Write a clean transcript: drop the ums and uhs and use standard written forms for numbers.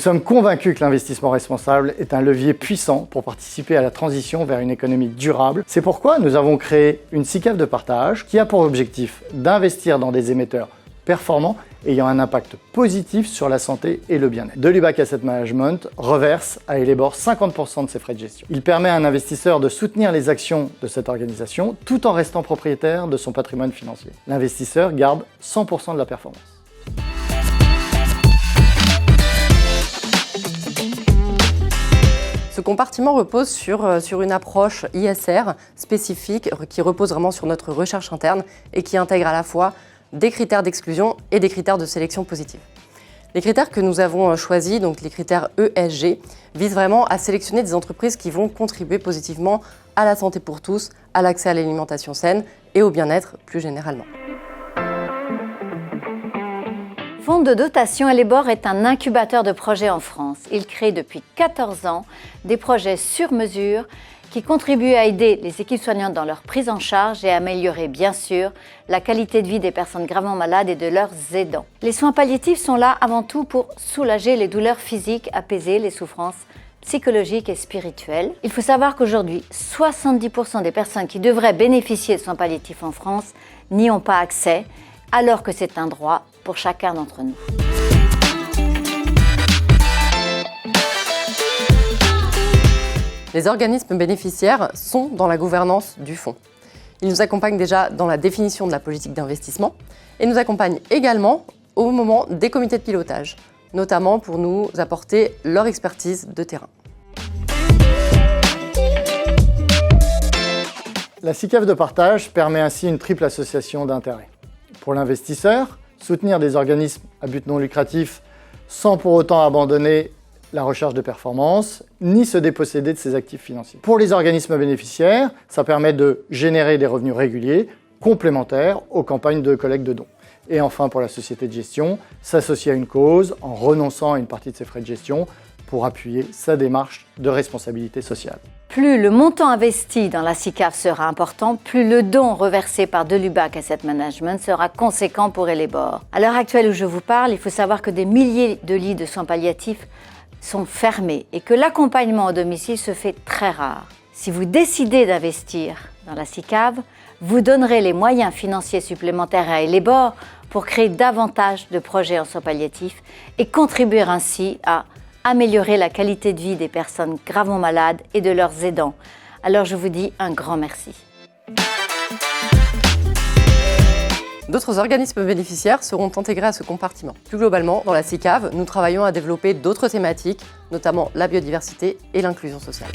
sommes convaincus que l'investissement responsable est un levier puissant pour participer à la transition vers une économie durable. C'est pourquoi nous avons créé une SICAV de partage qui a pour objectif d'investir dans des émetteurs performants ayant un impact positif sur la santé et le bien-être. Delubac Asset Management reverse à Elebor 50% de ses frais de gestion. Il permet à un investisseur de soutenir les actions de cette organisation tout en restant propriétaire de son patrimoine financier. L'investisseur garde 100% de la performance. Ce compartiment repose sur une approche ISR spécifique qui repose vraiment sur notre recherche interne et qui intègre à la fois des critères d'exclusion et des critères de sélection positive. Les critères que nous avons choisis, donc les critères ESG, visent vraiment à sélectionner des entreprises qui vont contribuer positivement à la santé pour tous, à l'accès à l'alimentation saine et au bien-être plus généralement. Fonds de dotation Elebor est un incubateur de projets en France. Il crée depuis 14 ans des projets sur mesure qui contribuent à aider les équipes soignantes dans leur prise en charge et à améliorer, bien sûr, la qualité de vie des personnes gravement malades et de leurs aidants. Les soins palliatifs sont là avant tout pour soulager les douleurs physiques, apaiser les souffrances psychologiques et spirituelles. Il faut savoir qu'aujourd'hui, 70% des personnes qui devraient bénéficier de soins palliatifs en France n'y ont pas accès, alors que c'est un droit pour chacun d'entre nous. Les organismes bénéficiaires sont dans la gouvernance du fonds. Ils nous accompagnent déjà dans la définition de la politique d'investissement et nous accompagnent également au moment des comités de pilotage, notamment pour nous apporter leur expertise de terrain. La SICAV de partage permet ainsi une triple association d'intérêts. Pour l'investisseur, soutenir des organismes à but non lucratif sans pour autant abandonner la recherche de performance, ni se déposséder de ses actifs financiers. Pour les organismes bénéficiaires, ça permet de générer des revenus réguliers, complémentaires aux campagnes de collecte de dons. Et enfin, pour la société de gestion, s'associer à une cause en renonçant à une partie de ses frais de gestion pour appuyer sa démarche de responsabilité sociale. Plus le montant investi dans la SICAV sera important, plus le don reversé par Delubac Asset Management sera conséquent pour Elebor. À l'heure actuelle où je vous parle, il faut savoir que des milliers de lits de soins palliatifs sont fermés et que l'accompagnement au domicile se fait très rare. Si vous décidez d'investir dans la SICAV, vous donnerez les moyens financiers supplémentaires à Elebor pour créer davantage de projets en soins palliatifs et contribuer ainsi à améliorer la qualité de vie des personnes gravement malades et de leurs aidants. Alors je vous dis un grand merci. D'autres organismes bénéficiaires seront intégrés à ce compartiment. Plus globalement, dans la SICAV, nous travaillons à développer d'autres thématiques, notamment la biodiversité et l'inclusion sociale.